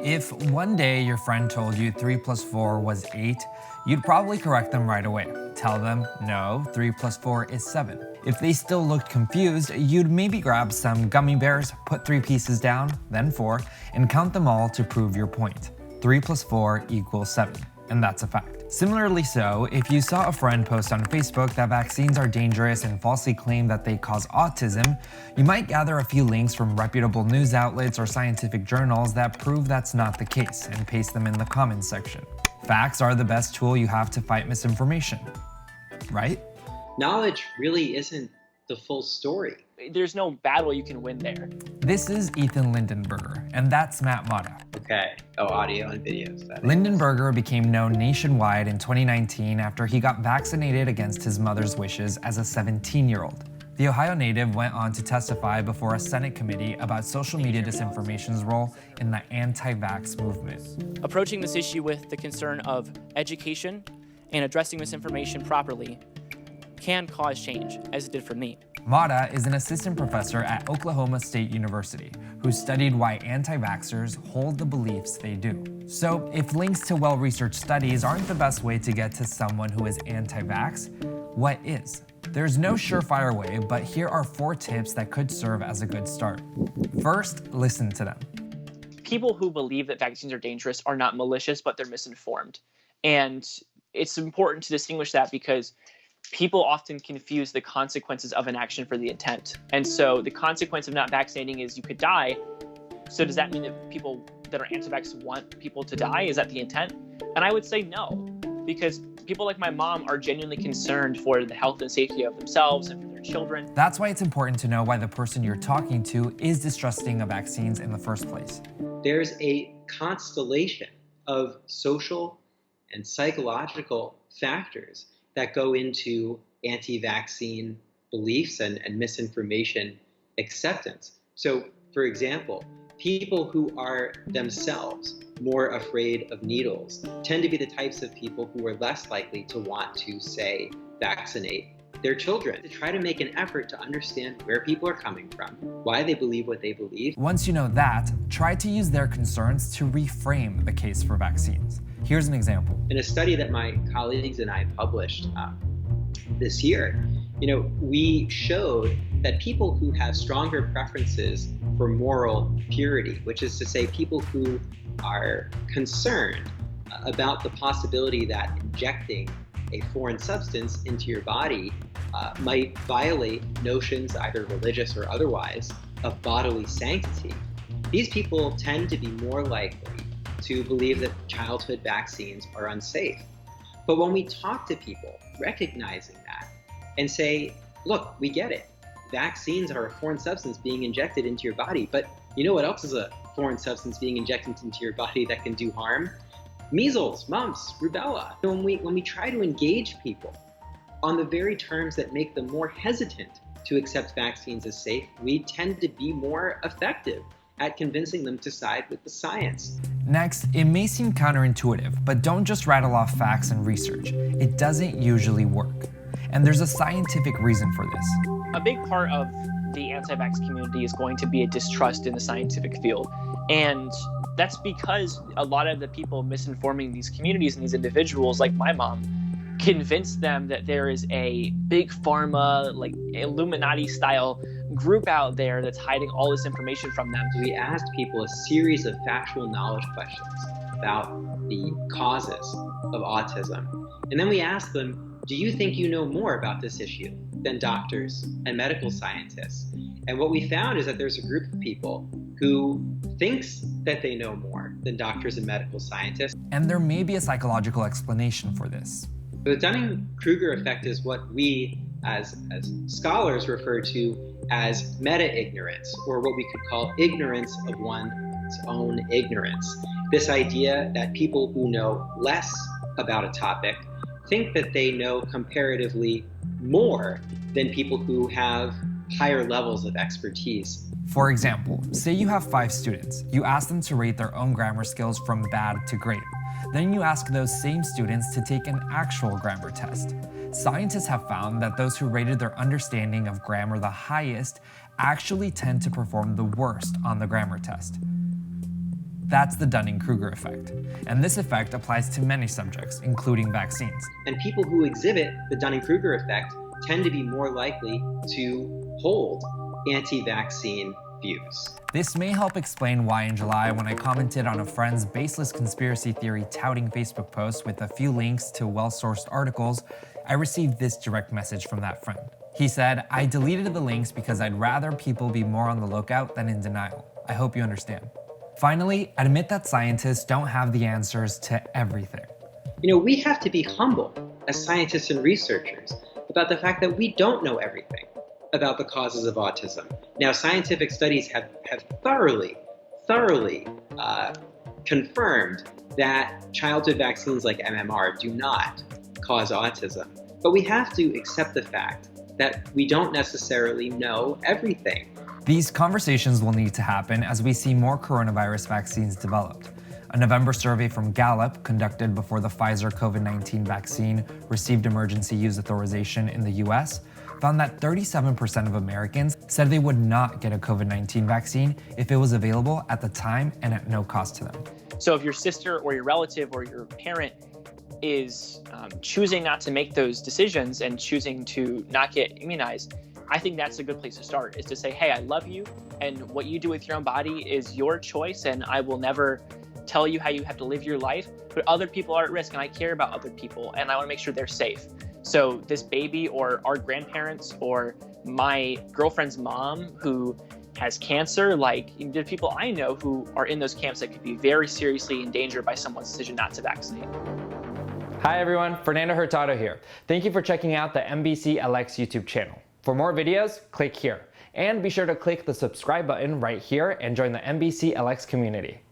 If one day your friend told you 3 plus 4 was 8, you'd probably correct them right away. Tell them, no, 3 plus 4 is 7. If they still looked confused, you'd maybe grab some gummy bears, put 3 pieces down, then 4, and count them all to prove your point. 3 plus 4 equals 7, and that's a fact. Similarly so, if you saw a friend post on Facebook that vaccines are dangerous and falsely claim that they cause autism, you might gather a few links from reputable news outlets or scientific journals that prove that's not the case and paste them in the comments section. Facts are the best tool you have to fight misinformation, right? Knowledge really isn't the full story. There's no battle you can win there. This is Ethan Lindenberger, and that's Matt Motta. Okay. Oh, audio and video stuff. Lindenberger became known nationwide in 2019 after he got vaccinated against his mother's wishes as a 17-year-old. The Ohio native went on to testify before a Senate committee about social media disinformation's role in the anti-vax movement. Approaching this issue with the concern of education and addressing misinformation properly can cause change, as it did for me. Motta is an assistant professor at Oklahoma State University who studied why anti-vaxxers hold the beliefs they do. So if links to well-researched studies aren't the best way to get to someone who is anti-vax, what is? There's no surefire way, but here are 4 tips that could serve as a good start. First, listen to them. People who believe that vaccines are dangerous are not malicious, but they're misinformed. And it's important to distinguish that because people often confuse the consequences of an action for the intent. And so the consequence of not vaccinating is you could die. So does that mean that people that are anti-vax want people to die? Is that the intent? And I would say no, because people like my mom are genuinely concerned for the health and safety of themselves and for their children. That's why it's important to know why the person you're talking to is distrusting of vaccines in the first place. There's a constellation of social and psychological factors that go into anti-vaccine beliefs and misinformation acceptance. So, for example, people who are themselves more afraid of needles tend to be the types of people who are less likely to want to, say, vaccinate their children. To try to make an effort to understand where people are coming from, why they believe what they believe. Once you know that, try to use their concerns to reframe the case for vaccines. Here's an example. In a study that my colleagues and I published this year, we showed that people who have stronger preferences for moral purity, which is to say people who are concerned about the possibility that injecting a foreign substance into your body might violate notions, either religious or otherwise, of bodily sanctity. These people tend to be more likely to believe that childhood vaccines are unsafe. But when we talk to people recognizing that and say, look, we get it. Vaccines are a foreign substance being injected into your body, but you know what else is a foreign substance being injected into your body that can do harm? Measles, mumps, rubella. When we try to engage people on the very terms that make them more hesitant to accept vaccines as safe, we tend to be more effective at convincing them to side with the science. Next, it may seem counterintuitive, but don't just rattle off facts and research. It doesn't usually work. And there's a scientific reason for this. A big part of the anti-vax community is going to be a distrust in the scientific field. And that's because a lot of the people misinforming these communities and these individuals, like my mom, convince them that there is a big pharma, like Illuminati-style group out there that's hiding all this information from them. We asked people a series of factual knowledge questions about the causes of autism. And then we asked them, do you think you know more about this issue than doctors and medical scientists? And what we found is that there's a group of people who thinks that they know more than doctors and medical scientists. And there may be a psychological explanation for this. The Dunning-Kruger effect is what we as scholars refer to as meta-ignorance, or what we could call ignorance of one's own ignorance. This idea that people who know less about a topic think that they know comparatively more than people who have higher levels of expertise. For example, say you have 5 students. You ask them to rate their own grammar skills from bad to great. Then you ask those same students to take an actual grammar test. Scientists have found that those who rated their understanding of grammar the highest actually tend to perform the worst on the grammar test. That's the Dunning-Kruger effect. And this effect applies to many subjects, including vaccines. And people who exhibit the Dunning-Kruger effect tend to be more likely to hold anti-vaccine views. This may help explain why in July, when I commented on a friend's baseless conspiracy theory touting Facebook post with a few links to well-sourced articles, I received this direct message from that friend. He said, "I deleted the links because I'd rather people be more on the lookout than in denial. I hope you understand." Finally, admit that scientists don't have the answers to everything. We have to be humble as scientists and researchers about the fact that we don't know everything about the causes of autism. Now, scientific studies have thoroughly confirmed that childhood vaccines like MMR do not cause autism. But we have to accept the fact that we don't necessarily know everything. These conversations will need to happen as we see more coronavirus vaccines developed. A November survey from Gallup, conducted before the Pfizer COVID-19 vaccine received emergency use authorization in the US, found that 37% of Americans said they would not get a COVID-19 vaccine if it was available at the time and at no cost to them. So if your sister or your relative or your parent is choosing not to make those decisions and choosing to not get immunized, I think that's a good place to start, is to say, hey, I love you, and what you do with your own body is your choice, and I will never tell you how you have to live your life, but other people are at risk, and I care about other people, and I want to make sure they're safe. So this baby or our grandparents or my girlfriend's mom who has cancer, there are people I know who are in those camps that could be very seriously endangered by someone's decision not to vaccinate. Hi everyone, Fernando Hurtado here. Thank you for checking out the NBCLX YouTube channel. For more videos, click here. And be sure to click the subscribe button right here and join the NBCLX community.